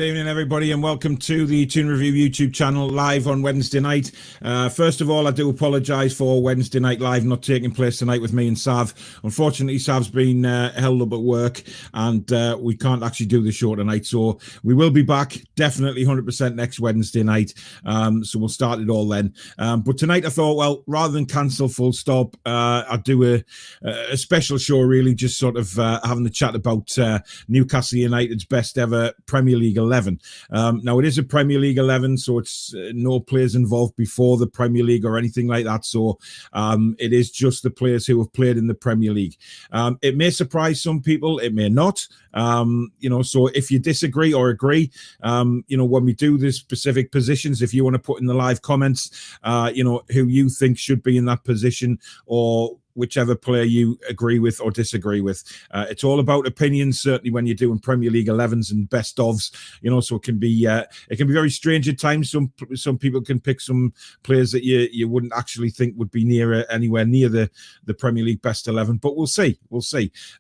evening, everybody, and welcome to the Toon Review YouTube channel live on Wednesday night. First of all, I do apologise for Wednesday night live not taking place tonight with me and Sav. Unfortunately, Sav's been held up at work, and we can't actually do the show tonight. So we will be back definitely 100% next Wednesday night. So we'll start it all then. But tonight I thought, well, rather than cancel full stop, I'd do a special show, really, just sort of having a chat about Newcastle United's best ever Premier League 11. Now, it is a Premier League 11, so it's no players involved before the Premier League or anything like that. So it is just the players who have played in the Premier League. It may surprise some people, it may not. So if you disagree or agree, when we do the specific positions, if you want to put in the live comments, who you think should be in that position, or whichever player you agree with or disagree with. It's all about opinions, certainly when you're doing Premier League 11s and best ofs, so it can be very strange at times. Some people can pick some players that you wouldn't actually think would be anywhere near the Premier League best 11, but we'll see.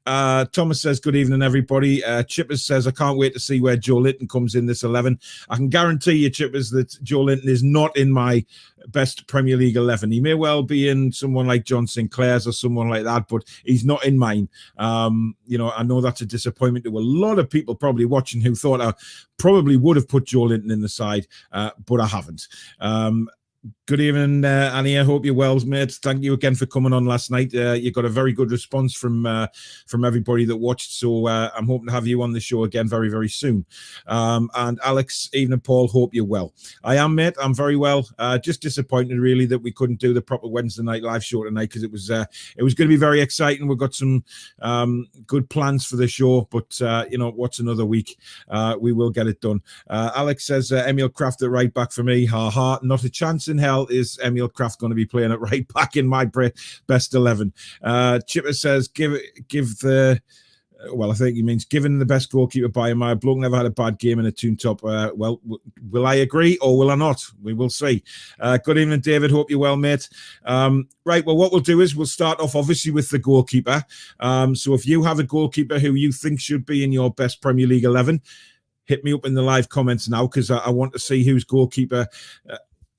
Thomas says, good evening, everybody. Chippers says, I can't wait to see where Joe Linton comes in this 11. I can guarantee you, Chippers, that Joe Linton is not in my best Premier League 11. He may well be in someone like John Sinclair's or someone like that, but he's not in mine. I know that's a disappointment to a lot of people probably watching who thought I probably would have put Joe Linton in the side, but I haven't. Good evening, Annie. I hope you're well, mate. Thank you again for coming on last night. You got a very good response from everybody that watched, so I'm hoping to have you on the show again very, very soon. And Alex, evening, Paul. Hope you're well. I am, mate. I'm very well. Just disappointed, really, that we couldn't do the proper Wednesday night live show tonight, because it was going to be very exciting. We've got some good plans for the show, but what's another week? We will get it done. Alex says, Emil Kraft at right back for me. Ha ha. Not a chance in hell is Emil Kraft going to be playing at right back in my best 11. Chipper says, give the... Well, I think he means given the best goalkeeper by my bloke never had a bad game in a Toon top. Well, will I agree or will I not? We will see. Good evening, David. Hope you're well, mate. Right, well, what we'll do is we'll start off, obviously, with the goalkeeper. So if you have a goalkeeper who you think should be in your best Premier League 11, hit me up in the live comments now, because I want to see whose goalkeeper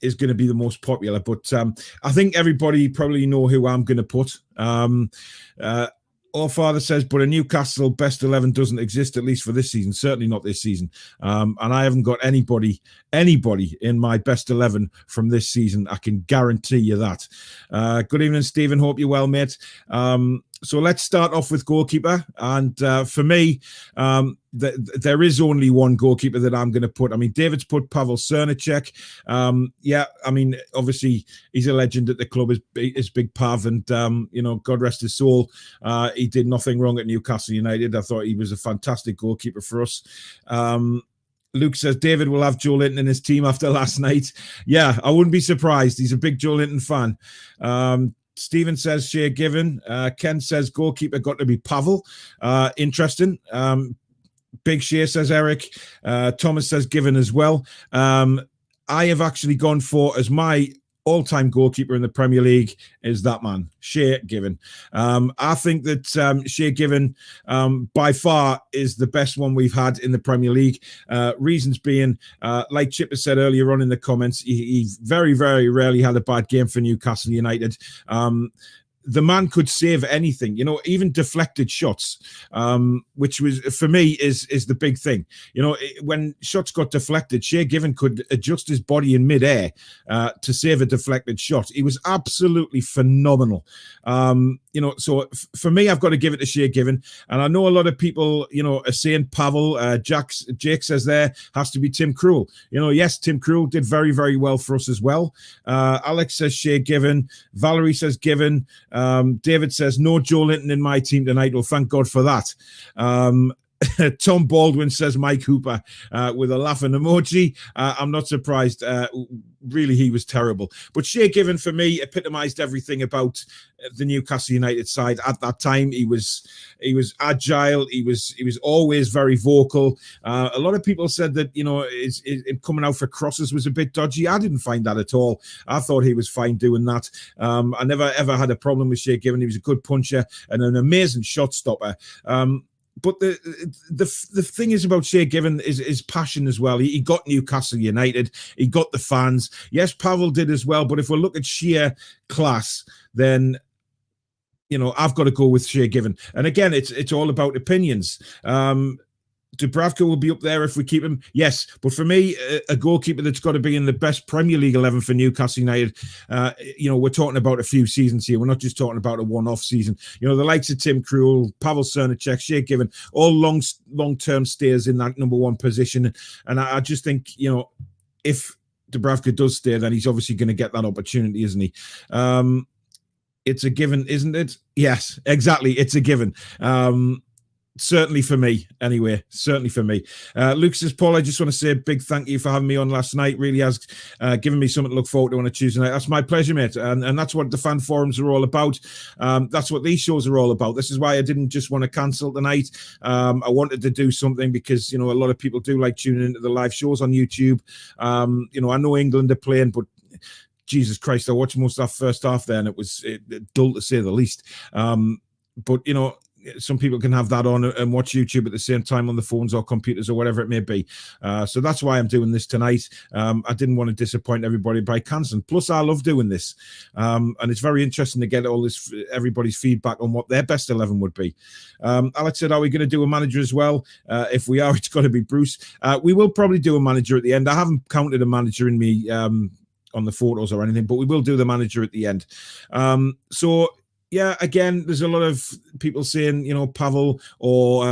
is going to be the most popular. But I think everybody probably know who I'm going to put. Our father says, but a Newcastle best 11 doesn't exist, at least for this season. Certainly not this season. And I haven't got anybody in my best 11 from this season. I can guarantee you that. Good evening, Stephen. Hope you're well, mate. So let's start off with goalkeeper. And for me, there is only one goalkeeper that I'm going to put. I mean, David's put Pavel Srnicek. Obviously, he's a legend at the club, is Big Pav, and, God rest his soul. He did nothing wrong at Newcastle United. I thought he was a fantastic goalkeeper for us. Luke says, David will have Joe Linton in his team after last night. Yeah, I wouldn't be surprised. He's a big Joe Linton fan. Stephen says, Shea Given. Ken says, goalkeeper got to be Pavel. Interesting. Big Shea says, Eric. Thomas says, Given as well. I have actually gone for, as my all-time goalkeeper in the Premier League, is that man, Shea Given. I think that Shea Given, by far, is the best one we've had in the Premier League. Reasons being, like Chipper said earlier on in the comments, he very, very rarely had a bad game for Newcastle United. The man could save anything, even deflected shots, which was, for me, is the big thing. When shots got deflected, Shea Given could adjust his body in midair to save a deflected shot. He was absolutely phenomenal. So for me, I've got to give it to Shea Given. And I know a lot of people, are saying Pavel. Jake says there has to be Tim Krul. Yes, Tim Krul did very, very well for us as well. Alex says Shea Given. Valerie says Given. David says, no Joe Linton in my team tonight. Well, thank God for that. Tom Baldwin says Mike Hooper with a laughing emoji. I'm not surprised. Really, he was terrible. But Shea Given, for me, epitomised everything about the Newcastle United side at that time. He was agile. He was always very vocal. A lot of people said that his coming out for crosses was a bit dodgy. I didn't find that at all. I thought he was fine doing that. I never ever had a problem with Shea Given. He was a good puncher and an amazing shot stopper. But the thing is about Shay Given is passion as well. He got Newcastle United. He got the fans. Yes, Pavel did as well. But if we look at sheer class, then I've got to go with Shay Given. And again, it's all about opinions. Dubravka will be up there if we keep him. Yes, but for me, a goalkeeper that's got to be in the best Premier League 11 for Newcastle United. We're talking about a few seasons here. We're not just talking about a one-off season. The likes of Tim Krul, Pavel Cernacek, Shay Given, all long-term stayers in that number one position. And I just think, if Dubravka does stay, then he's obviously going to get that opportunity, isn't he? It's a given, isn't it? Yes, exactly. It's a given. Certainly for me, anyway. Certainly for me. Luke says, Paul, I just want to say a big thank you for having me on last night. Really has given me something to look forward to on a Tuesday night. That's my pleasure, mate. And that's what the fan forums are all about. That's what these shows are all about. This is why I didn't just want to cancel tonight. I wanted to do something because, a lot of people do like tuning into the live shows on YouTube. I know England are playing, but Jesus Christ, I watched most of that first half there and it was dull to say the least. But, some people can have that on and watch YouTube at the same time on the phones or computers or whatever it may be. So that's why I'm doing this tonight. I didn't want to disappoint everybody by cancelling. Plus, I love doing this. And it's very interesting to get everybody's feedback on what their best 11 would be. Alex said, are we going to do a manager as well? If we are, it's got to be Bruce. We will probably do a manager at the end. I haven't counted a manager in me on the photos or anything, but we will do the manager at the end. Yeah, again, there's a lot of people saying, Pavel or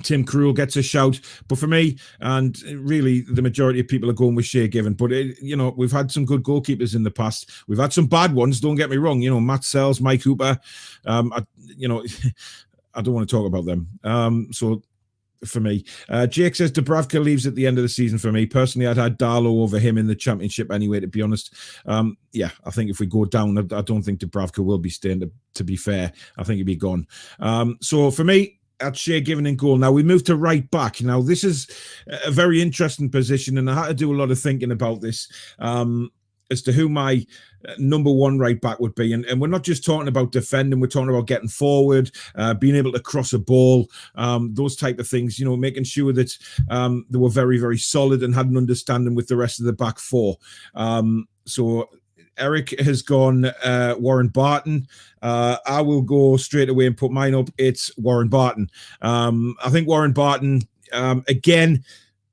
Tim Krul gets a shout. But for me, and really the majority of people are going with Shay Given. But, we've had some good goalkeepers in the past. We've had some bad ones, don't get me wrong. Matt Sells, Mike Hooper. I don't want to talk about them. For me, Jake says Dubravka leaves at the end of the season. For me personally, I'd had Darlow over him in the championship anyway, to be honest. I think if we go down, I don't think Dubravka will be staying, to be fair. I think he'll be gone. So for me, at Shay Given in goal. Now we move to right back. Now this is a very interesting position, and I had to do a lot of thinking about this as to who my number one right back would be. And we're not just talking about defending, we're talking about getting forward, being able to cross a ball, those type of things, making sure that they were very, very solid and had an understanding with the rest of the back four. So Eric has gone Warren Barton. I will go straight away and put mine up. It's Warren Barton. I think Warren Barton, again,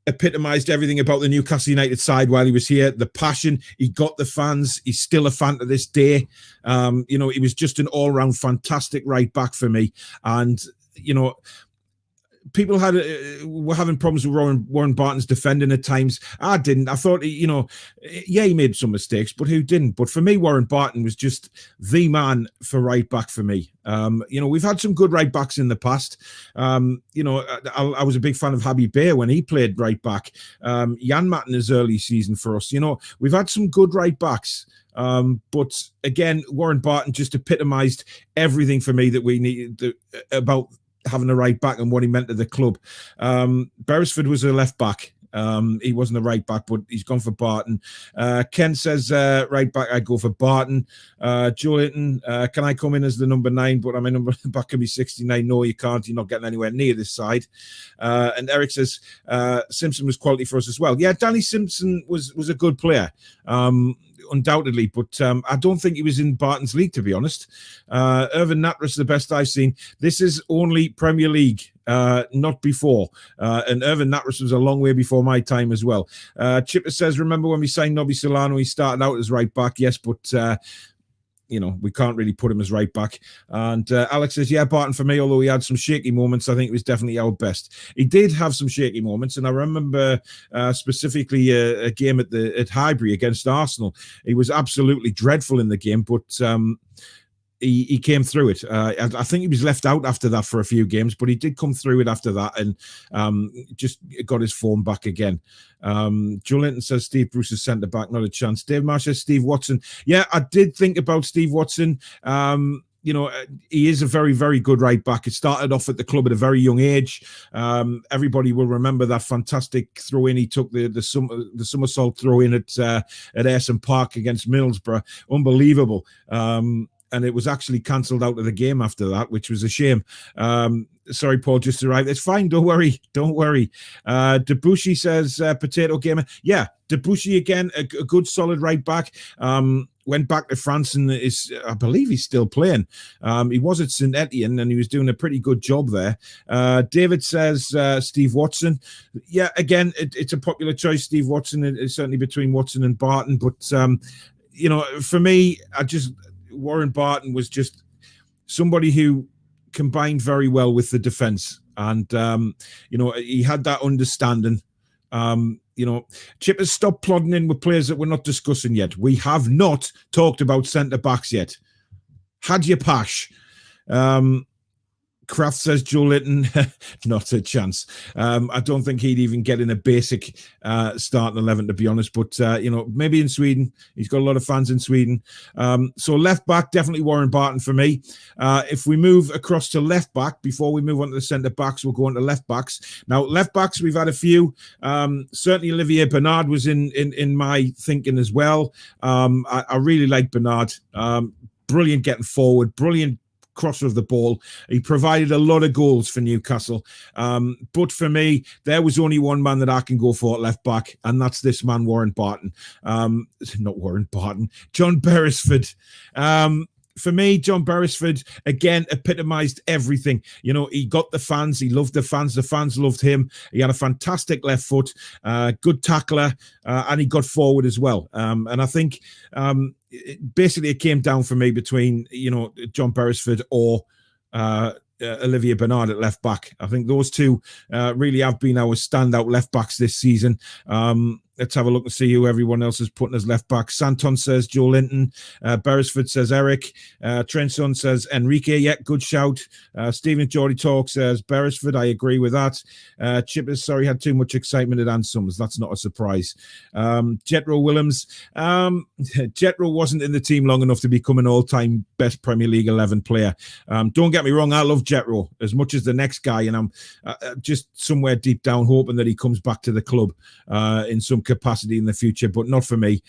epitomised everything about the Newcastle United side while he was here. The passion, he got the fans. He's still a fan to this day. He was just an all-round fantastic right back for me. And, people were having problems with Warren Barton's defending at times. I didn't. I thought, he made some mistakes, but who didn't? But for me, Warren Barton was just the man for right back for me. We've had some good right backs in the past. I was a big fan of Habib Beye when he played right back. Jan Matten's early season for us. We've had some good right backs. But again, Warren Barton just epitomised everything for me that we needed about having a right back and what he meant to the club. Beresford was a left back. He wasn't a right back, but he's gone for Barton. Ken says right back, I go for Barton. Joe Linton, can I come in as the number 9? But my number back can be 69. No, you can't. You're not getting anywhere near this side. And Eric says Simpson was quality for us as well. Yeah, Danny Simpson was a good player. Undoubtedly, but I don't think he was in Barton's league, to be honest. Irvin Natras, the best I've seen. This is only Premier League, not before. And Irvin Natras was a long way before my time as well. Chipper says, remember when we signed Nobby Solano, he started out as right back. Yes, but we can't really put him as right back. And Alex says, yeah, Barton for me, although he had some shaky moments, I think it was definitely our best. He did have some shaky moments, and I remember specifically a game at Highbury against Arsenal. He was absolutely dreadful in the game, but he came through it. I think he was left out after that for a few games, but he did come through it after that and just got his form back again. Joe Linton says Steve Bruce is centre back, not a chance. Dave Marsh says Steve Watson. Yeah, I did think about Steve Watson. He is a very, very good right back. It started off at the club at a very young age. Everybody will remember that fantastic throw in. He took the somersault throw in at Ayresome Park against Middlesbrough. Unbelievable. and it was actually cancelled out of the game after that, which was a shame. Sorry, Paul, just arrived. It's fine. Don't worry. Debussy says, Potato Gamer. Yeah, Debussy again, a good solid right back. Went back to France and I believe he's still playing. He was at St Etienne and he was doing a pretty good job there. David says Steve Watson. Yeah, again, it's a popular choice, Steve Watson. It's certainly between Watson and Barton. But, for me, Warren Barton was just somebody who combined very well with the defence. And, he had that understanding. Chippers, stop plodding in with players that we're not discussing yet. We have not talked about centre-backs yet. Had your pash. Kraft says Joe Linton, not a chance. I don't think he'd even get in a basic starting 11, to be honest. But, maybe in Sweden. He's got a lot of fans in Sweden. So left back, definitely Warren Barton for me. If we move across to left back, before we move on to the centre backs, we'll go on to left backs. Now, left backs, we've had a few. Certainly Olivier Bernard was in my thinking as well. I really like Bernard. Brilliant getting forward, brilliant crosser of the ball. He provided a lot of goals for Newcastle. But for me, there was only one man that I can go for at left back, and that's this man, Warren Barton. Not Warren Barton, John Beresford. For me, John Beresford, again, epitomised everything. He got the fans. He loved the fans. The fans loved him. He had a fantastic left foot, good tackler, and he got forward as well. And I think it came down for me between, John Beresford or Olivier Bernard at left back. I think those two really have been our standout left backs this season. Let's have a look and see who everyone else is putting as left back. Santon says Joe Linton. Beresford says Eric. Trenson says Enrique. Yeah, good shout. Stephen Geordie Talk says Beresford. I agree with that. Chippers, sorry, had too much excitement at Ansums. That's not a surprise. Jethro Willems. Jethro wasn't in the team long enough to become an all-time best Premier League 11 player. Don't get me wrong, I love Jethro as much as the next guy, and I'm just somewhere deep down hoping that he comes back to the club in some capacity in the future, but not for me.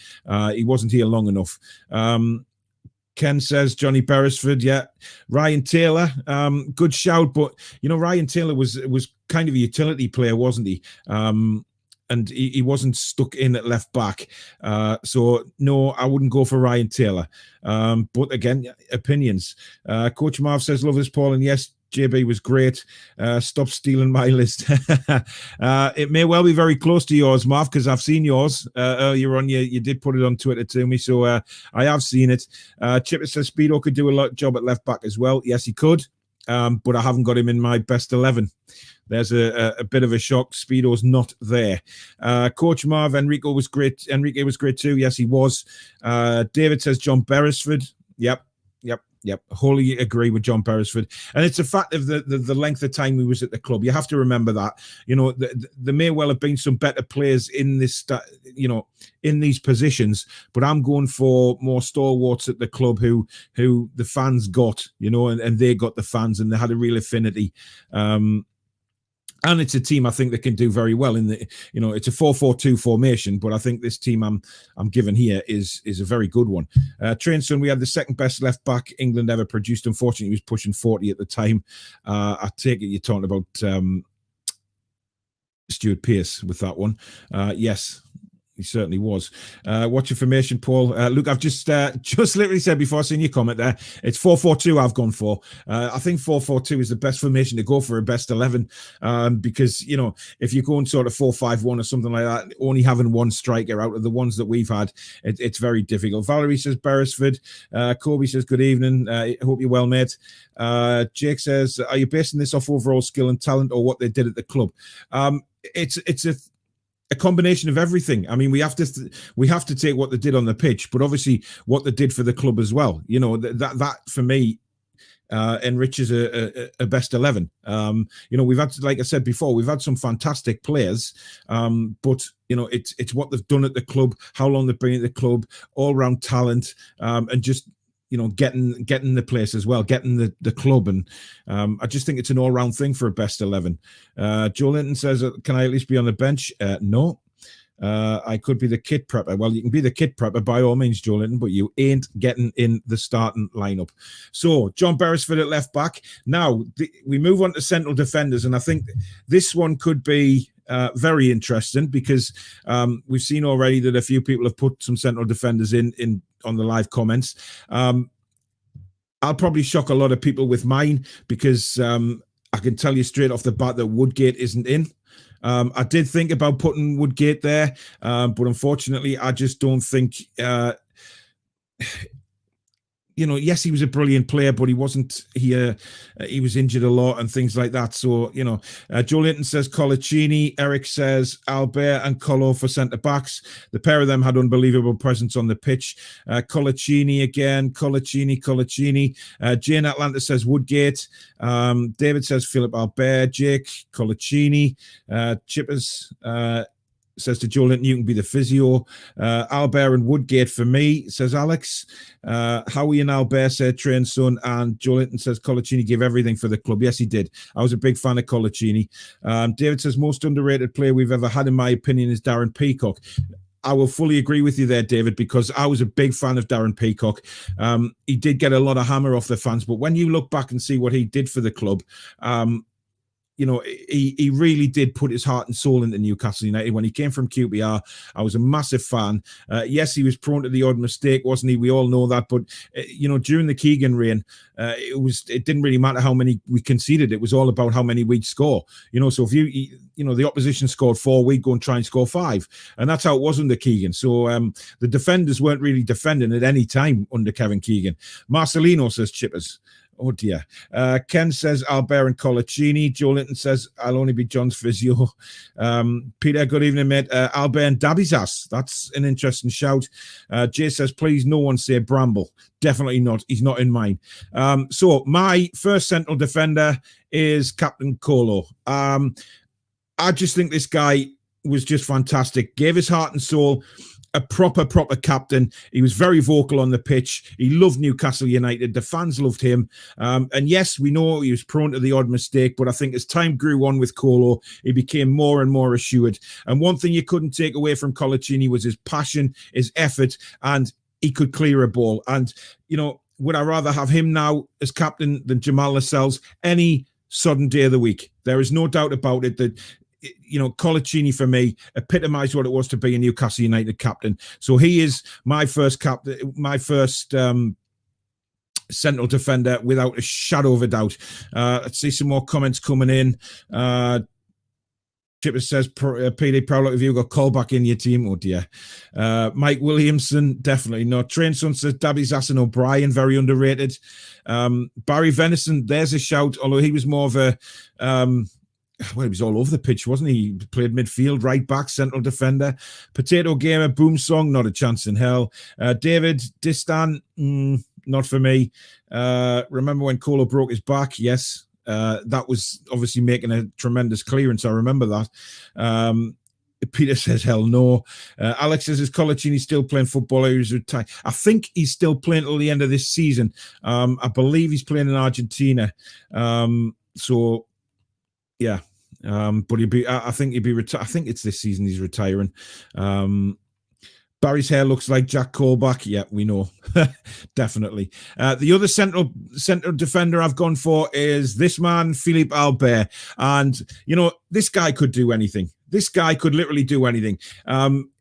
He wasn't here long enough. Ken says Johnny Beresford. Yeah. Ryan Taylor, good shout, but Ryan Taylor was kind of a utility player, wasn't he? And he wasn't stuck in at left back. So no, I wouldn't go for Ryan Taylor. But again, opinions. Coach Marv says, love this, Paul, and yes, JB was great. Stop stealing my list. It may well be very close to yours, Marv, because I've seen yours earlier on. You did put it on Twitter to me, so I have seen it. Chipper says Speedo could do a job at left back as well. Yes, he could, but I haven't got him in my best 11. There's a bit of a shock. Speedo's not there. Coach Marv, Enrique was great. Enrique was great too. Yes, he was. David says John Beresford. Yep. Wholly agree with John Beresford. And it's a fact of the length of time he was at the club. You have to remember that. There may well have been some better players in this, in these positions, but I'm going for more stalwarts at the club who the fans got, and they got the fans and they had a real affinity. And it's a team I think that can do very well in the, it's a 4-4-2 formation, but I think this team I'm given here is a very good one. Trainson, we had the second best left back England ever produced. Unfortunately, he was pushing 40 at the time. I take it you're talking about Stuart Pearce with that one. Yes. He certainly was. Watch information, Paul. Look, I've just literally said before I seen your comment there, it's 4-4-2 I've gone for. I think 4-4-2 is the best formation to go for a best 11 because, if you're going sort of 4-5-1 or something like that, only having one striker out of the ones that we've had, it's very difficult. Valerie says Beresford. Kobe says good evening. Hope you're well, mate. Jake says, are you basing this off overall skill and talent or what they did at the club? It's a combination of everything. I mean, we have to take what they did on the pitch, but obviously what they did for the club as well. That for me enriches a best 11. We've had, like I said before, we've had some fantastic players, but it's what they've done at the club, how long they've been at the club, all round talent, and just getting the place as well, getting the club. And I just think it's an all-round thing for a best 11. Joe Linton says, can I at least be on the bench? No. I could be the kit prepper. Well, you can be the kit prepper by all means, Joelinton, but you ain't getting in the starting lineup. So, John Beresford at left back. Now, we move on to central defenders, and I think this one could be very interesting because we've seen already that a few people have put some central defenders in on the live comments. I'll probably shock a lot of people with mine because I can tell you straight off the bat that Woodgate isn't in. I did think about putting Woodgate there, but unfortunately, I just don't think... yes, he was a brilliant player, but he wasn't here. He was injured a lot and things like that. So, Joe Linton says Colaccini. Eric says Albert and Carlo for centre-backs. The pair of them had unbelievable presence on the pitch. Colaccini again. Colaccini. Jane Atlanta says Woodgate. David says Philippe Albert. Jake, Colaccini. Chippers... says to Joe Linton, you can be the physio. Albert and Woodgate for me, says Alex. Howie and Albert said train son, and Joe Linton says Colaccini gave everything for the club. Yes, he did. I was a big fan of Colaccini. David says most underrated player we've ever had, in my opinion, is Darren Peacock. I will fully agree with you there, David, because I was a big fan of Darren Peacock. He did get a lot of hammer off the fans, but when you look back and see what he did for the club, he really did put his heart and soul into Newcastle United. When he came from QPR, I was a massive fan. Yes, he was prone to the odd mistake, wasn't he? We all know that. But, during the Keegan reign, it didn't really matter how many we conceded. It was all about how many we'd score. So if the opposition scored 4, we'd go and try and score 5. And that's how it was under Keegan. So the defenders weren't really defending at any time under Kevin Keegan. Marcelino says Chippers. Oh, dear. Ken says Albert and Colaccini. Joe Linton says I'll only be John's physio. Peter, good evening, mate. Albert and Dabby's ass. That's an interesting shout. Jay says, please, no one say Bramble. Definitely not. He's not in mine. So my first central defender is Captain Carlo. I just think this guy was just fantastic. Gave his heart and soul. A proper captain. He was very vocal on the pitch. He loved Newcastle United. The fans loved him. And yes, we know he was prone to the odd mistake, but I think as time grew on with Carlo, he became more and more assured. And one thing you couldn't take away from Colaccini was his passion, his effort, and he could clear a ball. And, would I rather have him now as captain than Jamal Lascelles any sudden day of the week? There is no doubt about it that Colaccini for me epitomised what it was to be a Newcastle United captain. So he is my first captain, my first central defender without a shadow of a doubt. Let's see some more comments coming in. Chipper says, PD, proud of you, got Callback in your team. Oh dear. Mike Williamson, definitely not. Trainson says, Dabby's ass and O'Brien, very underrated. Barry Venison, there's a shout, although he was more of a... he was all over the pitch, wasn't he? He played midfield, right back, central defender. Potato Gamer, Boom Song, not a chance in hell. David Distan, not for me. Remember when Carlo broke his back? Yes. That was obviously making a tremendous clearance. I remember that. Peter says, hell no. Alex says, is Colaccini still playing football? He was retired. I think he's still playing till the end of this season. I believe he's playing in Argentina. So, yeah. But I think he'd be retired. I think it's this season he's retiring. Barry's hair looks like Jack Callback. Yeah, we know. Definitely. The other central defender I've gone for is this man, Philippe Albert. And, this guy could do anything. This guy could literally do anything.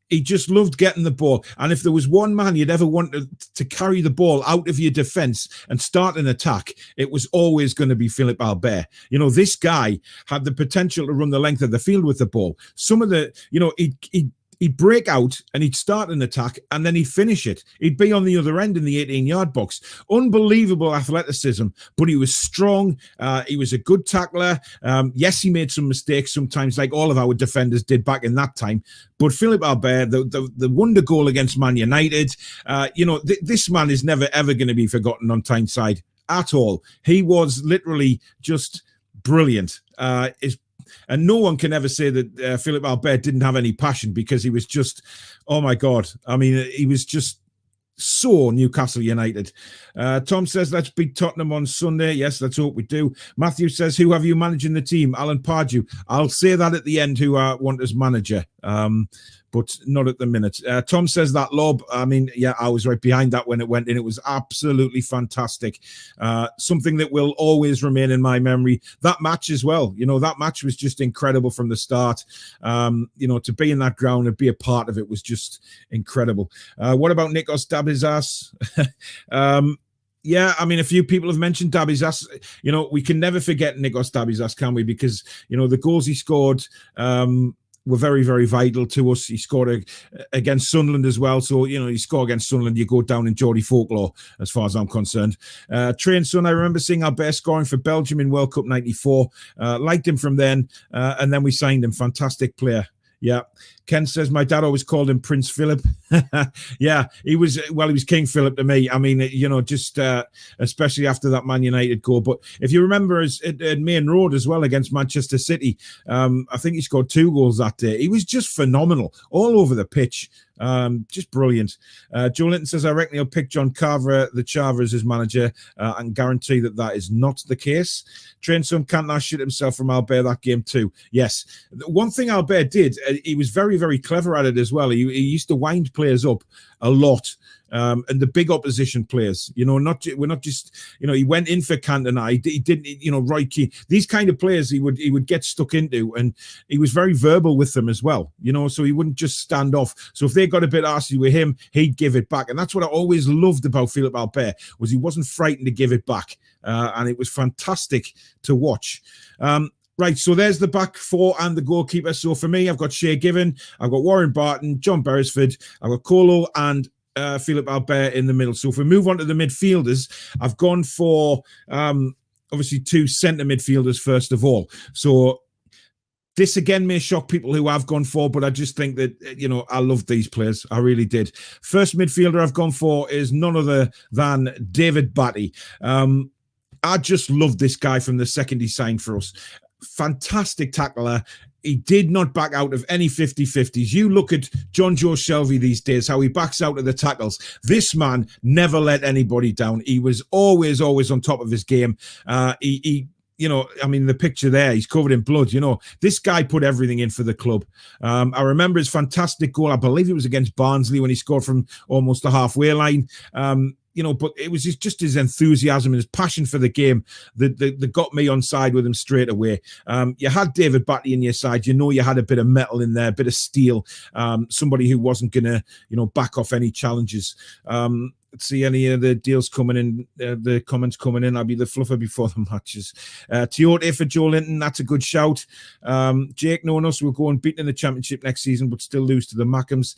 He just loved getting the ball. And if there was one man you'd ever want to carry the ball out of your defence and start an attack, it was always going to be Philippe Albert. This guy had the potential to run the length of the field with the ball. Some of the, he'd break out and he'd start an attack and then he'd finish it. He'd be on the other end in the 18-yard box. Unbelievable athleticism, but he was strong. He was a good tackler. Yes, he made some mistakes sometimes, like all of our defenders did back in that time. But Philippe Albert, the wonder goal against Man United, this man is never, ever going to be forgotten on Tyneside at all. He was literally just brilliant. And no one can ever say that Philippe Albert didn't have any passion, because he was just, oh my God. I mean, he was just so Newcastle United. Tom says, let's beat Tottenham on Sunday. Yes, let's hope we do. Matthew says, who have you managing the team? Alan Pardew. I'll say that at the end, who I want as manager. But not at the minute. Tom says that lob. I mean, yeah, I was right behind that when it went in. It was absolutely fantastic. Something that will always remain in my memory. That match as well. That match was just incredible from the start. To be in that ground and be a part of it was just incredible. What about Nikos Dabizas? Yeah, I mean, a few people have mentioned Dabizas. We can never forget Nikos Dabizas, can we? Because, the goals he scored were very, very vital to us. He scored against Sunderland as well. So, you score against Sunderland, you go down in Geordie folklore, as far as I'm concerned. Train Son, I remember seeing Albert scoring for Belgium in World Cup 94. Liked him from then, and then we signed him. Fantastic player. Yeah. Ken says, my dad always called him Prince Philip. Yeah, he was King Philip to me. I mean, just especially after that Man United goal. But if you remember at Main Road as well against Manchester City, I think he scored 2 goals that day. He was just phenomenal all over the pitch. Just brilliant. Joe Linton says, I reckon he'll pick John Carver, the Chava, as his manager, and guarantee that is not the case. Train Son Cantona shit himself from Albert that game too. Yes. One thing Albert did, he was very, very clever at it as well. He used to wind players up a lot. And the big opposition players, we're not just, he went in for Cantona. He didn't, Roy Keane, these kind of players he would get stuck into, and he was very verbal with them as well, so he wouldn't just stand off. So if they got a bit arsey with him, he'd give it back. And that's what I always loved about Philippe Albert, was he wasn't frightened to give it back. And it was fantastic to watch. Right, so there's the back four and the goalkeeper. So for me, I've got Shea Given, I've got Warren Barton, John Beresford, I've got Carlo and Philippe Albert in the middle. So if we move on to the midfielders, I've gone for obviously 2 centre midfielders first of all. So this again may shock people who I've gone for, but I just think that, I love these players. I really did. First midfielder I've gone for is none other than David Batty. I just love this guy from the second he signed for us. Fantastic tackler. He did not back out of any 50-50s. You look at John Joe Shelby these days, how he backs out of the tackles. This man never let anybody down. He was always on top of his game. The picture there, he's covered in blood. This guy put everything in for the club. I remember his fantastic goal. I believe it was against Barnsley when he scored from almost the halfway line. But it was just his enthusiasm and his passion for the game that got me on side with him straight away. You had David Batty in your side. You had a bit of metal in there, a bit of steel, somebody who wasn't going to, back off any challenges. Let's see any of the deals coming in, the comments coming in. I'll be the fluffer before the matches. Tiote for Joe Linton, that's a good shout. Jake, knowing us, we'll go and beat in the Championship next season, but still lose to the Mackhams.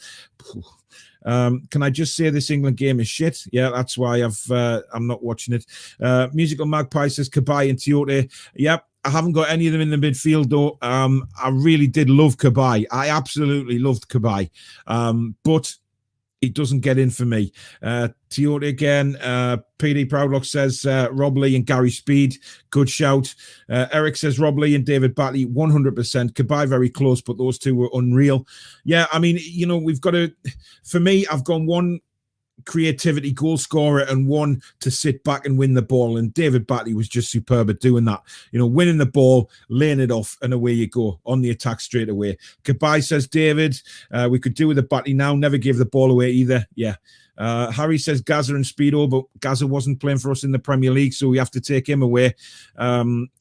Can I just say this England game is shit? Yeah, that's why I'm not watching it. Musical Magpie says Cabaye and Tiote. Yep. I haven't got any of them in the midfield though. I really did love Cabaye. I absolutely loved Cabaye. But it doesn't get in for me. Tiote again. PD Proudlock says Rob Lee and Gary Speed. Good shout. Eric says Rob Lee and David Batley, 100%. Cabaye very close, but those two were unreal. Yeah, I mean, we've got to... For me, I've gone one creativity goal scorer and one to sit back and win the ball, and David Batley was just superb at doing that, winning the ball, laying it off, and away you go on the attack straight away. Cabaye says David, we could do with the Batley now, never gave the ball away either. Yeah. Harry says Gaza and Speedo, but Gaza wasn't playing for us in the Premier League, so we have to take him away.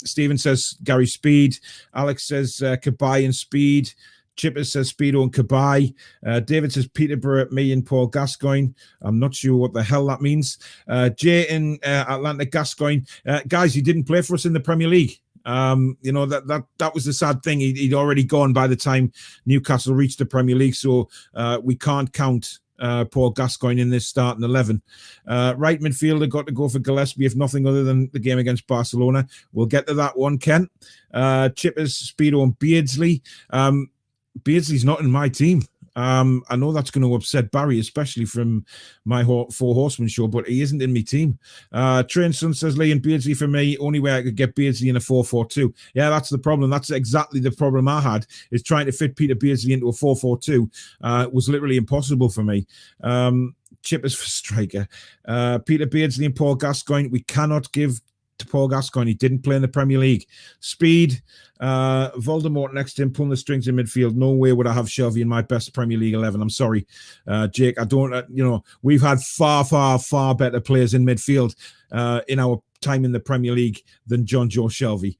Stephen says Gary Speed. Alex says Cabaye and Speed. Chipper says Speedo and Cabaye. David says Peterborough, me and Paul Gascoigne. I'm not sure what the hell that means. Jay in Atlantic Gascoigne. Guys, he didn't play for us in the Premier League. That was the sad thing. He'd already gone by the time Newcastle reached the Premier League, so we can't count Paul Gascoigne in this starting 11. Right midfielder got to go for Gillespie, if nothing other than the game against Barcelona. We'll get to that one, Ken. Chippers, Speedo and Beardsley. Beardsley's not in my team. I know that's going to upset Barry, especially from my Four Horsemen show, but he isn't in my team. Train Son says Lee and Beardsley for me. Only way I could get Beardsley in a 4-4-2. Yeah, that's the problem. That's exactly the problem I had, is trying to fit Peter Beardsley into a 4-4-2. It was literally impossible for me. Chippers for striker. Peter Beardsley and Paul Gascoigne. We cannot give to Paul Gascoigne. He didn't play in the Premier League. Speed, Voldemort next to him, pulling the strings in midfield. No way would I have Shelvey in my best Premier League 11. I'm sorry, Jake. I don't, we've had far, far, far better players in midfield in our time in the Premier League than John Joe Shelvey.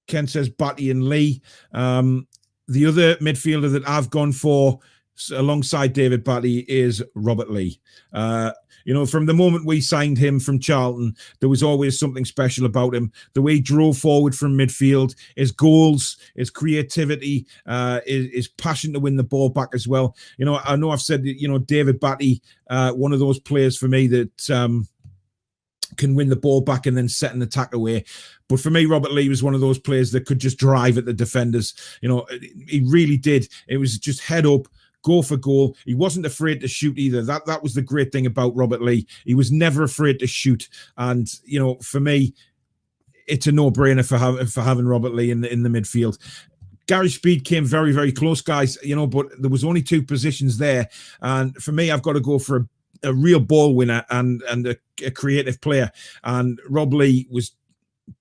Ken says Batty and Lee. The other midfielder that I've gone for alongside David Batty is Robert Lee. From the moment we signed him from Charlton, there was always something special about him. The way he drove forward from midfield, his goals, his creativity, his passion to win the ball back as well. I know I've said, David Batty, one of those players for me that can win the ball back and then set an attack away. But for me, Robert Lee was one of those players that could just drive at the defenders. He really did. It was just head up, go for goal. He wasn't afraid to shoot either. That was the great thing about Robert Lee. He was never afraid to shoot. And, for me, it's a no-brainer for having Robert Lee in the midfield. Gary Speed came very, very close, guys, but there was only two positions there. And for me, I've got to go for a real ball winner and a creative player. And Rob Lee was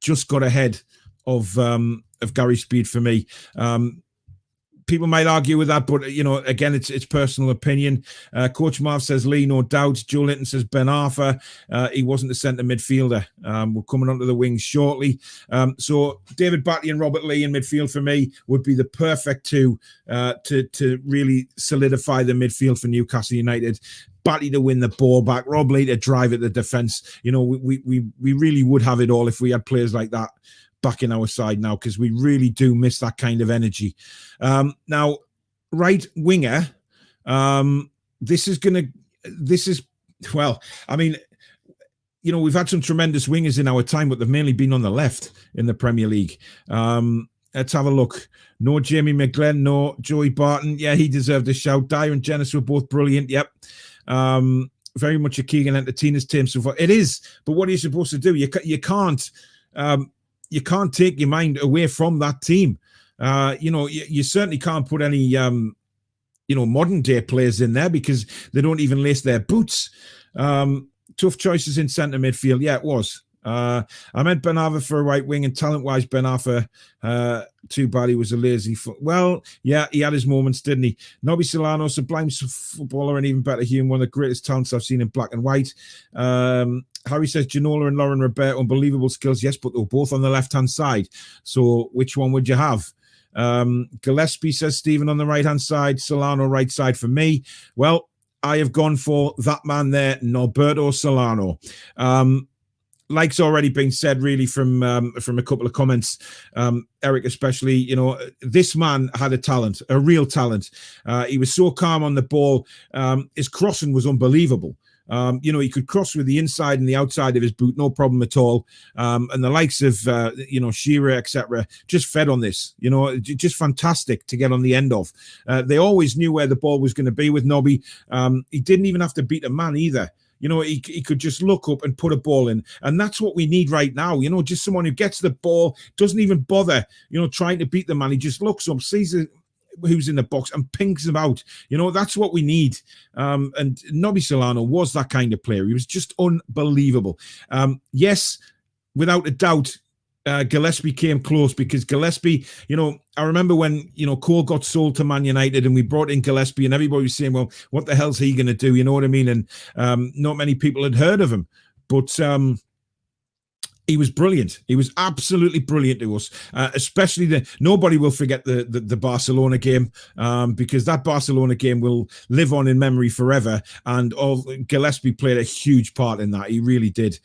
just got ahead of Gary Speed for me. People might argue with that, but again, it's personal opinion. Coach Marv says Lee, no doubt. Joe Linton says Ben Arthur. He wasn't a centre midfielder. We're coming onto the wings shortly. So David Batty and Robert Lee in midfield for me would be the perfect two to really solidify the midfield for Newcastle United. Batty to win the ball back, Rob Lee to drive at the defence. We really would have it all if we had players like that back in our side now, because we really do miss that kind of energy. Now, right winger, we've had some tremendous wingers in our time, but they've mainly been on the left in the Premier League. Let's have a look. No Jamie McGlenn, no Joey Barton. Yeah, he deserved a shout. Dyer and Jannah were both brilliant. Yep. Very much a Keegan Entertainer's team so far. It is, but what are you supposed to do? You can't take your mind away from that team. You certainly can't put any modern day players in there because they don't even lace their boots. Tough choices in centre midfield. Yeah, it was. I meant Ben Arthur for a right wing, and talent-wise, Ben Arthur, too bad he was a lazy foot. Well, yeah, he had his moments, didn't he? Nobby Solano, sublime footballer and even better human, one of the greatest talents I've seen in black and white. Harry says Janola and Lauren Robert, unbelievable skills. Yes, but they were both on the left-hand side. So which one would you have? Gillespie says Stephen on the right-hand side, Solano right side for me. Well, I have gone for that man there, Norberto Solano. Like's already been said, really, from a couple of comments, Eric especially. This man had a talent, a real talent. He was so calm on the ball. His crossing was unbelievable. He could cross with the inside and the outside of his boot, no problem at all. And the likes of, Shearer, etc., just fed on this. Just fantastic to get on the end of. They always knew where the ball was going to be with Nobby. He didn't even have to beat a man either. He could just look up and put a ball in. And that's what we need right now. Just someone who gets the ball, doesn't even bother, trying to beat the man. He just looks up, sees who's in the box and pings him out. That's what we need. And Nobby Solano was that kind of player. He was just unbelievable. Yes, without a doubt, Gillespie came close because Gillespie, I remember when, Cole got sold to Man United and we brought in Gillespie and everybody was saying, well, what the hell's he going to do? You know what I mean? And not many people had heard of him, but he was brilliant. He was absolutely brilliant to us, especially nobody will forget the Barcelona game because that Barcelona game will live on in memory forever. And Gillespie played a huge part in that. He really did.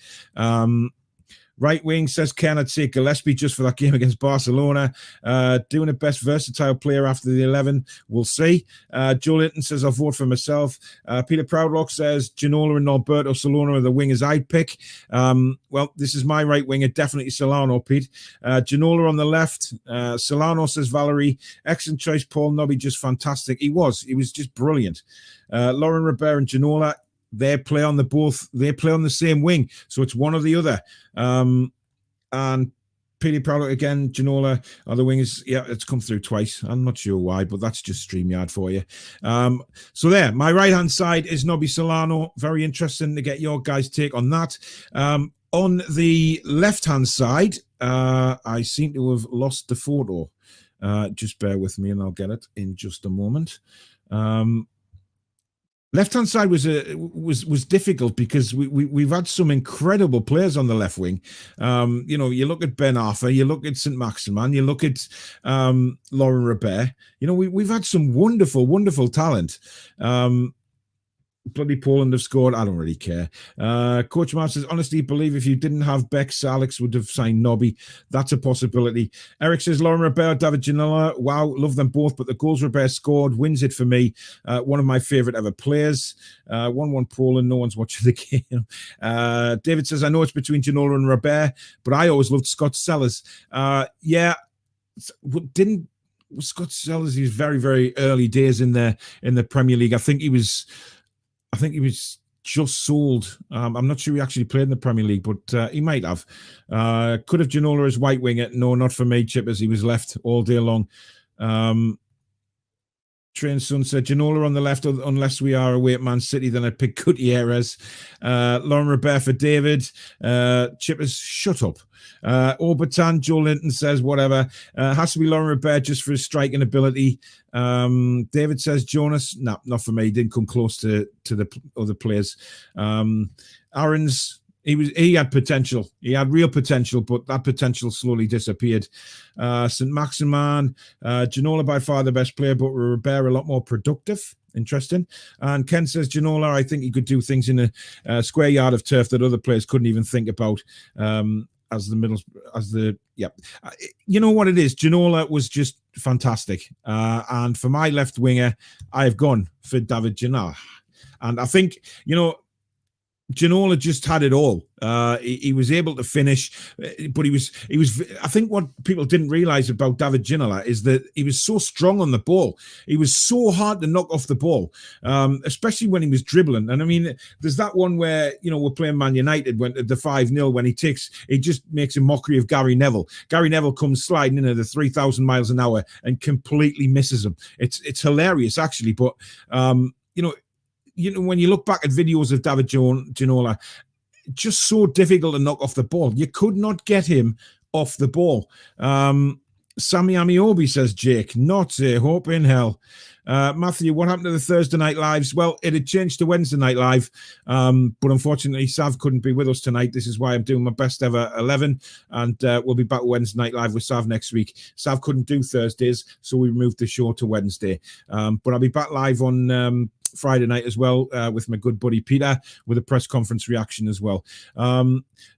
Right wing says Ken, I'd say Gillespie just for that game against Barcelona. Doing a best versatile player after the 11. We'll see. Joe Linton says I'll vote for myself. Peter Proudlock says Janola and Norberto Solano are the wingers I'd pick. Well, this is my right winger, definitely Solano, Pete. Janola on the left. Solano says Valerie. Excellent choice, Paul Nobby, just fantastic. He was just brilliant. Lauren Robert and Janola. They play on the same wing, so it's one or the other. And Peter Prowler again, Janola are the wingers. Yeah, it's come through twice. I'm not sure why, but that's just StreamYard for you. So there, my right hand side is Nobby Solano. Very interesting to get your guys' take on that. On the left-hand side, I seem to have lost the photo. Just bear with me and I'll get it in just a moment. Left-hand side was difficult because we've had some incredible players on the left wing. You look at Ben Arthur, you look at St. Maximin, you look at Laurent Robert. We've had some wonderful talent. Bloody Poland have scored. I don't really care. Coach Mark says, honestly, believe if you didn't have Bex, Alex would have signed Nobby. That's a possibility. Eric says, Laurent Robert, David Jannah. Wow, love them both, but the goals Robert scored wins it for me. One of my favourite ever players. 1-1 Poland. No one's watching the game. David says, I know it's between Jannah and Robert, but I always loved Scott Sellers. Scott Sellers, his very, very early days in the Premier League. I think he was just sold. I'm not sure he actually played in the Premier League, but he might have. Could have Jannah as white winger. No, not for me, Chippers. He was left all day long. Train Sun said, Jannah on the left, unless we are away at Man City, then I'd pick Gutierrez. Laurent Robert for David. Chippers, shut up. Orbitan, Joe Linton says, whatever. Has to be Laurent Robert just for his striking ability. David says, Jonas, no, not for me. He didn't come close to the other players. Aaron's, he had potential. He had real potential, but that potential slowly disappeared. St. Maximin, Jannah by far the best player, but Robert a lot more productive. Interesting. And Ken says, Jannah, I think he could do things in a square yard of turf that other players couldn't even think about. You know what it is? Jannah was just fantastic. And for my left winger, I've gone for David Jannah. And I think, Jannah just had it all. He was able to finish, but he was. I think what people didn't realize about David Jannah is that he was so strong on the ball. He was so hard to knock off the ball, especially when he was dribbling. And I mean, there's that one where we're playing Man United when the 5-0 when he just makes a mockery of Gary Neville. Gary Neville comes sliding in at the 3,000 miles an hour and completely misses him. It's hilarious actually, but when you look back at videos of David Jannah, just so difficult to knock off the ball. You could not get him off the ball. Sammy Amiobi says, Jake, not a hope in hell. Matthew, what happened to the Thursday night lives? Well, it had changed to Wednesday night live, but unfortunately Sav couldn't be with us tonight. This is why I'm doing my best ever 11, and we'll be back Wednesday night live with Sav next week. Sav couldn't do Thursdays, so we moved the show to Wednesday. But I'll be back live on Friday night as well with my good buddy Peter with a press conference reaction as well.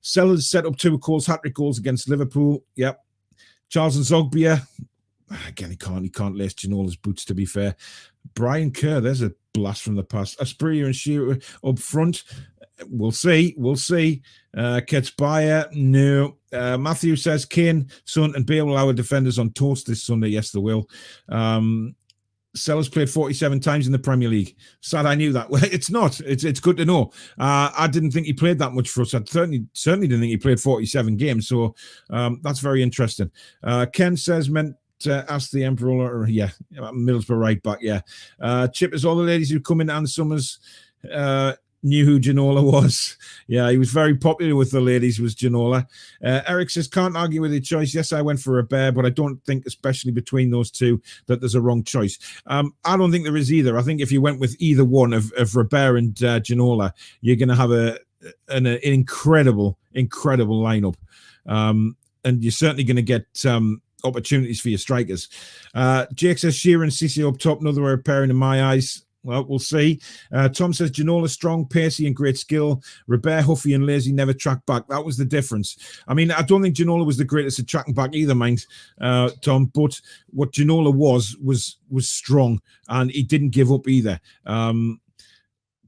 Sellers set up 2 hat-trick goals against Liverpool. Yep. Charles and Zogbia. Again, he can't lace Jannah's boots, to be fair. Brian Kerr, there's a blast from the past. Asprilla and Shearer up front. We'll see. Ketsbaya, no. Matthew says Kane, Son and Bale will allow defenders on toast this Sunday. Yes, they will. Sellers played 47 times in the Premier League. Sad I knew that. Well, it's not. It's good to know. I didn't think he played that much for us. I certainly didn't think he played 47 games. So that's very interesting. Ken says meant to ask the Emperor. Yeah, Middlesbrough right back. Yeah. Chip is all the ladies who come in and Summers knew who Jannah was. Yeah, he was very popular with the ladies, was Jannah. Eric says, can't argue with your choice. Yes, I went for Robert, but I don't think, especially between those two, that there's a wrong choice. I don't think there is either. I think if you went with either one of Robert and Jannah, you're going to have an incredible lineup. And you're certainly going to get opportunities for your strikers. Jake says, Shearer and Cissy up top, another pairing in my eyes. Well, we'll see. Tom says, Jannah strong, pacey and great skill. Robert huffy and lazy, never tracked back. That was the difference. I mean, I don't think Jannah was the greatest at tracking back either, mind, Tom. But what Jannah was strong, and he didn't give up either.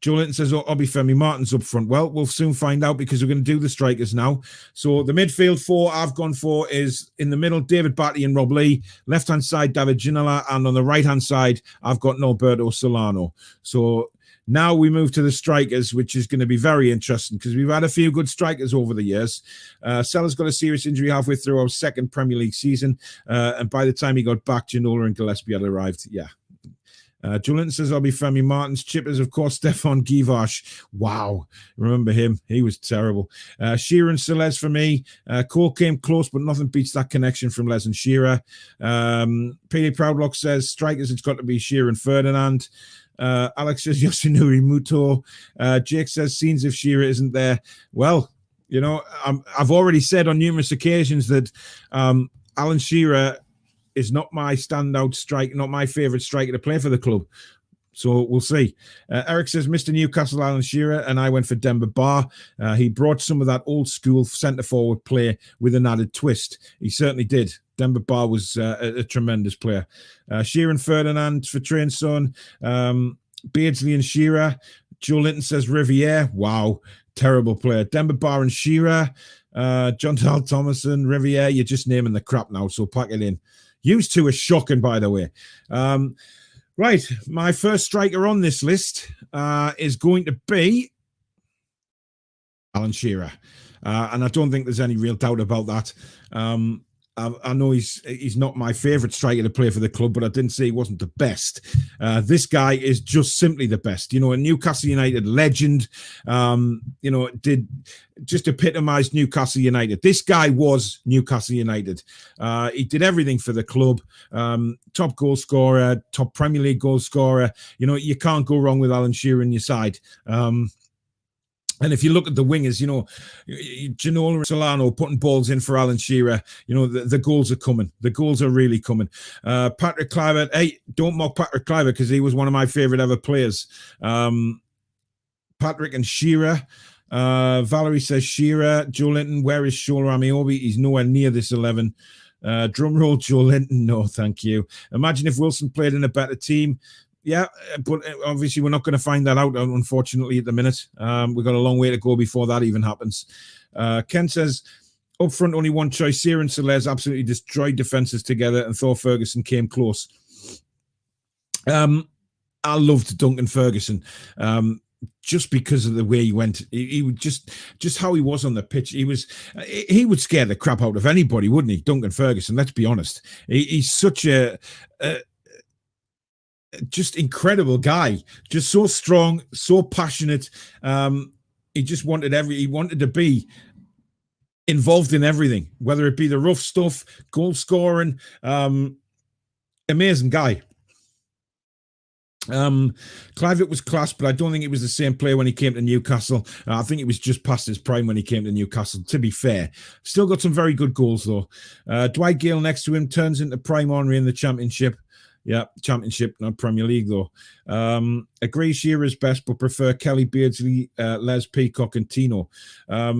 Joe Linton says, Obafemi Martin's up front. Well, we'll soon find out because we're going to do the strikers now. So the midfield 4 I've gone for is in the middle, David Batty and Rob Lee. Left-hand side, David Jannah. And on the right-hand side, I've got Norberto Solano. So now we move to the strikers, which is going to be very interesting because we've had a few good strikers over the years. Sellers got a serious injury halfway through our second Premier League season. And by the time he got back, Jannah and Gillespie had arrived. Yeah. Julian says, I'll be Femi Martins. Chippers, of course, Stefan Givash. Wow. Remember him. He was terrible. Shearer and Celeste for me. Cole came close, but nothing beats that connection from Les and Shearer. P.D. Proudlock says, strikers, it's got to be Shearer and Ferdinand. Alex says, Yosinuri Muto. Jake says, scenes if Shearer isn't there. Well, you know, I've already said on numerous occasions that Alan Shearer is not my standout striker, not my favourite striker to play for the club. So we'll see. Eric says, Mr. Newcastle, Alan Shearer, and I went for Demba Ba. He brought some of that old school centre-forward play with an added twist. He certainly did. Demba Ba was a tremendous player. Shearer and Ferdinand for Train Son. Beardsley and Shearer. Joe Linton says Riviere. Wow, terrible player. Demba Ba and Shearer. John Tal Thomason, Riviere. You're just naming the crap now, so pack it in. Used to is shocking, by the way. Right, my first striker on this list is going to be Alan Shearer. And I don't think there's any real doubt about that. I know he's not my favourite striker to play for the club, but I didn't say he wasn't the best. This guy is just simply the best. You know, a Newcastle United legend, you know, did just epitomised Newcastle United. This guy was Newcastle United. He did everything for the club. Top goal scorer, top Premier League goal scorer. You know, you can't go wrong with Alan Shearer in your side. And if you look at the wingers, you know, Ginola and Solano putting balls in for Alan Shearer, you know, the goals are coming. The goals are really coming. Patrick Kluivert, hey, don't mock Patrick Kluivert because he was one of my favourite ever players. Patrick and Shearer. Valerie says Shearer. Joe Linton, where is Shola Amiobi? He's nowhere near this 11. Drum roll, Joe Linton. No, thank you. Imagine if Wilson played in a better team. Yeah, but obviously we're not going to find that out, unfortunately, at the minute. We've got a long way to go before that even happens. Ken says, up front, only one choice. Shearer and Celeste absolutely destroyed defences together and thought Ferguson came close. I loved Duncan Ferguson just because of the way he went. He would just how he was on the pitch. He would scare the crap out of anybody, wouldn't he? Duncan Ferguson, let's be honest. He's such a just incredible guy, just so strong, so passionate. He just wanted he wanted to be involved in everything, whether it be the rough stuff, goal scoring. Amazing guy. Kluivert was class, but I don't think he was the same player when he came to Newcastle. I think he was just past his prime when he came to Newcastle, to be fair. Still got some very good goals, though. Dwight Gale next to him turns into prime Henry in the Championship. Yeah, Championship, not Premier League, though. Agree Shearer's best, but prefer Kelly, Beardsley, Les, Peacock, and Tino. Yeah,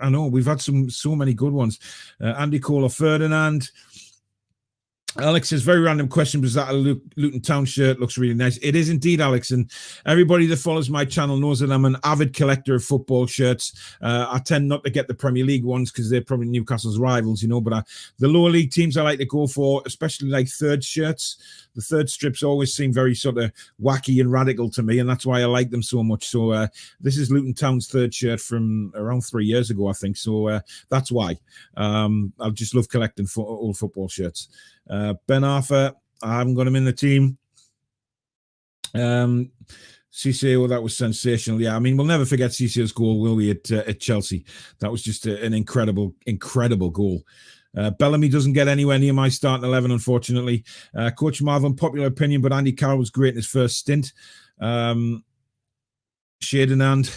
I know. We've had so many good ones. Andy Cole or Ferdinand. Alex says, very random question. Was that a Luton Town shirt? Looks really nice. It is indeed, Alex. And everybody that follows my channel knows that I'm an avid collector of football shirts. I tend not to get the Premier League ones because they're probably Newcastle's rivals, you know. But the lower league teams I like to go for, especially like third shirts. The third strips always seem very sort of wacky and radical to me, and that's why I like them so much. So this is Luton Town's third shirt from around 3 years ago, I think. So that's why. I just love collecting old football shirts. Ben Arthur, I haven't got him in the team. Cisse, that was sensational. Yeah, I mean, we'll never forget Cisse's goal, will we, at Chelsea? That was just an incredible, incredible goal. Bellamy doesn't get anywhere near my starting 11, unfortunately. Coach Marvin, popular opinion, but Andy Carroll was great in his first stint. Shadinand.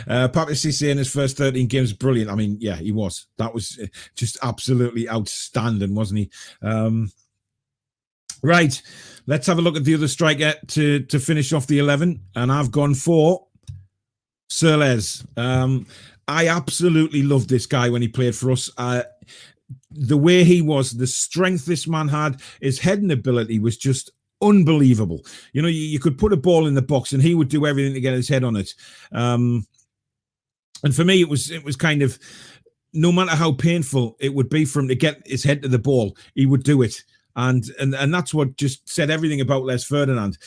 Patrick Cisse in his first 13 games, brilliant. I mean, yeah, he was. That was just absolutely outstanding, wasn't he? Right, let's have a look at the other striker to finish off the 11. And I've gone for Sir Les. I absolutely loved this guy when he played for us. The way he was, the strength this man had, his heading ability was just unbelievable. You know, you could put a ball in the box and he would do everything to get his head on it. And for me, it was kind of, no matter how painful it would be for him to get his head to the ball, he would do it. And that's what just said everything about Les Ferdinand.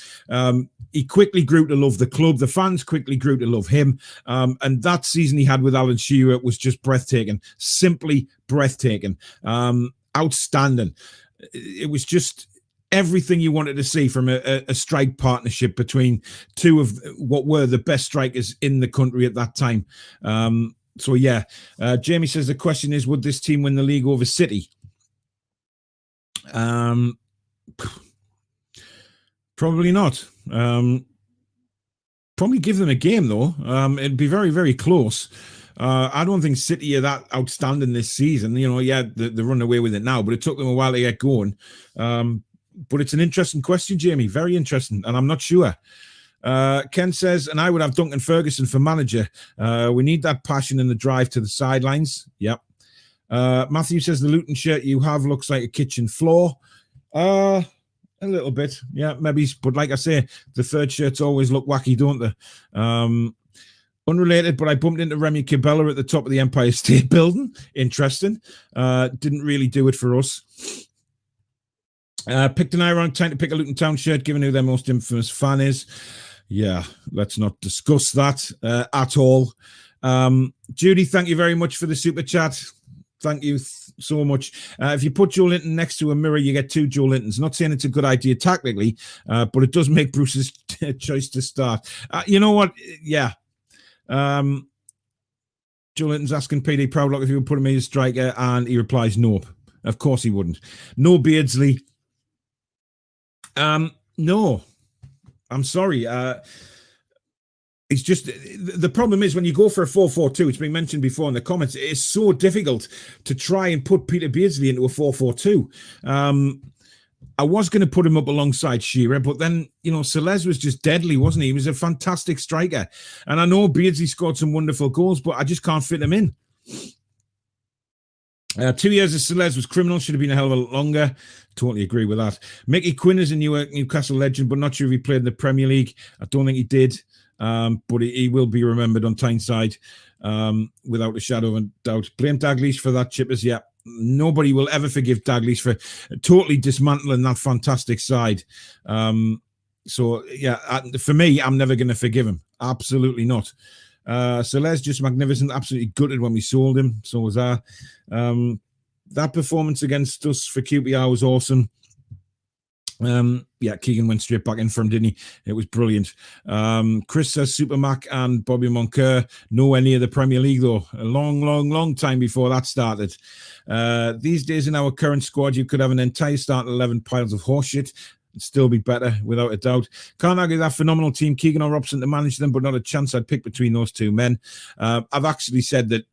He quickly grew to love the club. The fans quickly grew to love him. And that season he had with Alan Shearer was just breathtaking. Simply breathtaking. Outstanding. It was just everything you wanted to see from a strike partnership between two of what were the best strikers in the country at that time. So, yeah, Jamie says the question is, would this team win the league over City? Probably not. Probably give them a game, though. It'd be very, very close. I don't think City are that outstanding this season. You know, yeah, they run away with it now, but it took them a while to get going. But it's an interesting question, Jamie. Very interesting, and I'm not sure. Ken says, and I would have Duncan Ferguson for manager. We need that passion and the drive to the sidelines. Yep. Matthew says, the Luton shirt you have looks like a kitchen floor. A little bit. Yeah, maybe. But like I say, the third shirts always look wacky, don't they? Unrelated, but I bumped into Remy Cabella at the top of the Empire State Building. Interesting. Didn't really do it for us. Picked an ironic time to pick a Luton Town shirt, given who their most infamous fan is. Yeah, let's not discuss that at all. Judy, thank you very much for the super chat. Thank you so much. If you put Joe Linton next to a mirror, you get two Joe Lintons. Not saying it's a good idea tactically, but it does make Bruce's choice to start. You know what? Yeah. Joe Linton's asking PD Proudlock if he would put him as striker, and he replies, nope. Of course he wouldn't. No Beardsley. No. I'm sorry. It's just, the problem is when you go for a 4-4-2, it's been mentioned before in the comments, it's so difficult to try and put Peter Beardsley into a 4-4-2. I was going to put him up alongside Shearer, but then, you know, Celez was just deadly, wasn't he? He was a fantastic striker. And I know Beardsley scored some wonderful goals, but I just can't fit him in. 2 years of Celez was criminal, should have been a hell of a lot longer. Totally agree with that. Mickey Quinn is a Newcastle legend, but not sure if he played in the Premier League. I don't think he did, but he will be remembered on Tyneside without a shadow of a doubt. Blame Dalglish for that, Chippers. Yeah, nobody will ever forgive Dalglish for totally dismantling that fantastic side. So, yeah, for me, I'm never going to forgive him. Absolutely not. Celez just magnificent, absolutely gutted when we sold him. So was I. That performance against us for QPR was awesome. Yeah, Keegan went straight back in for him, didn't he? It was brilliant. Chris says Supermac and Bobby Moncur nowhere near the Premier League, though. A long, long, long time before that started. These days in our current squad, you could have an entire starting 11 piles of horseshit. It'd still be better, without a doubt. Can't argue that phenomenal team, Keegan or Robson, to manage them, but not a chance I'd pick between those two men. I've actually said that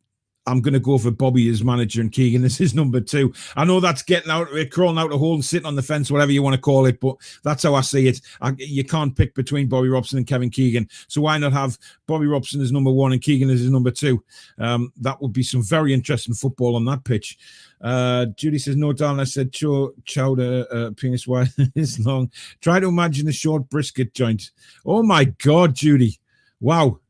I'm going to go for Bobby as manager and Keegan as his number two. I know that's getting out, crawling out a hole and sitting on the fence, whatever you want to call it, but that's how I see it. You can't pick between Bobby Robson and Kevin Keegan. So why not have Bobby Robson as number one and Keegan as his number two? That would be some very interesting football on that pitch. Judy says, no, darling, I said chowder penis wide is long. Try to imagine a short brisket joint. Oh, my God, Judy. Wow.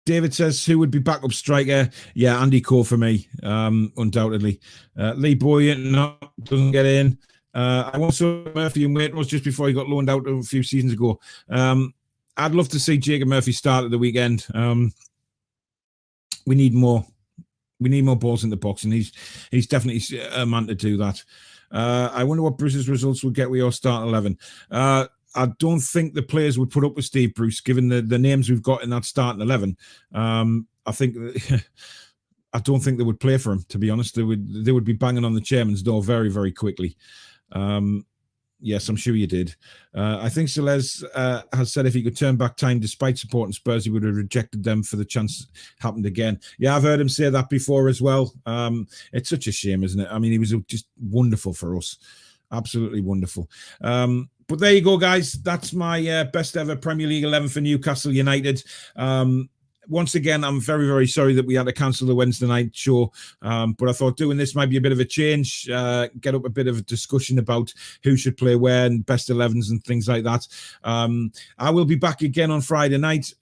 David says, who would be backup striker? Yeah, Andy Cole for me, undoubtedly. Lee Boyer, no, doesn't get in. I want Murphy and Waitrose just before he got loaned out a few seasons ago. I'd love to see Jacob Murphy start at the weekend. We need more. We need more balls in the box, and he's definitely a man to do that. I wonder what Bruce's results would get with your start 11. I don't think the players would put up with Steve Bruce, given the names we've got in that starting 11. I don't think they would play for him, to be honest. They would be banging on the chairman's door very, very quickly. Yes, I'm sure you did. I think Celez has said if he could turn back time despite supporting Spurs, he would have rejected them for the chance happened again. Yeah, I've heard him say that before as well. It's such a shame, isn't it? I mean, he was just wonderful for us. Absolutely wonderful. But there you go, guys. That's my best ever Premier League 11 for Newcastle United. Once again, I'm very, very sorry that we had to cancel the Wednesday night show. But I thought doing this might be a bit of a change, get up a bit of a discussion about who should play where and best 11s and things like that. I will be back again on Friday night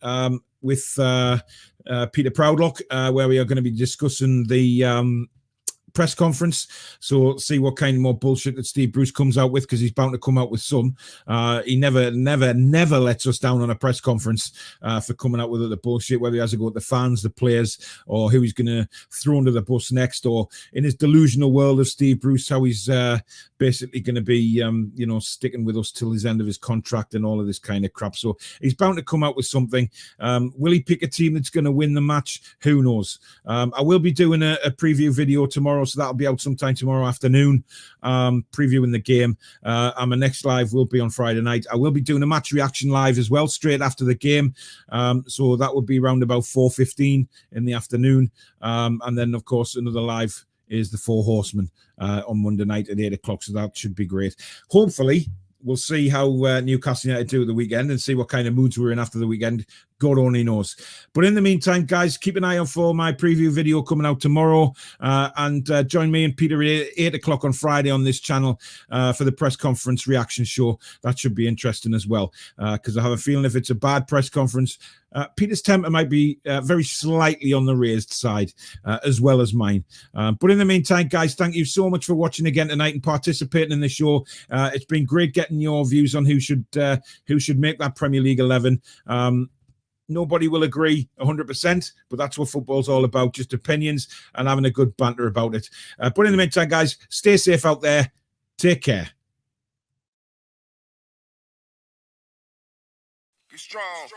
with Peter Proudlock, where we are going to be discussing the press conference, so see what kind of more bullshit that Steve Bruce comes out with, because he's bound to come out with some. He never lets us down on a press conference for coming out with the bullshit, whether he has to go with the fans, the players, or who he's going to throw under the bus next, or in his delusional world of Steve Bruce, how he's basically going to be, sticking with us till his end of his contract and all of this kind of crap. So he's bound to come out with something. Will he pick a team that's going to win the match? Who knows? I will be doing a preview video tomorrow, so that'll be out sometime tomorrow afternoon, previewing the game. And my next live will be on Friday night. I will be doing a match reaction live as well, straight after the game. So that would be around about 4:15 in the afternoon. And then, of course, another live is the Four Horsemen on Monday night at 8 o'clock. So that should be great. Hopefully, we'll see how Newcastle United do at the weekend and see what kind of moods we're in after the weekend. God only knows. But in the meantime, guys, keep an eye out for my preview video coming out tomorrow. And join me and Peter at 8 o'clock on Friday on this channel for the press conference reaction show. That should be interesting as well, because I have a feeling if it's a bad press conference, Peter's temper might be very slightly on the raised side, as well as mine. But in the meantime, guys, thank you so much for watching again tonight and participating in the show. It's been great getting your views on who should make that Premier League 11. Nobody will agree 100%, but that's what football's all about, just opinions and having a good banter about it. But in the meantime, guys, stay safe out there. Take care. Be strong.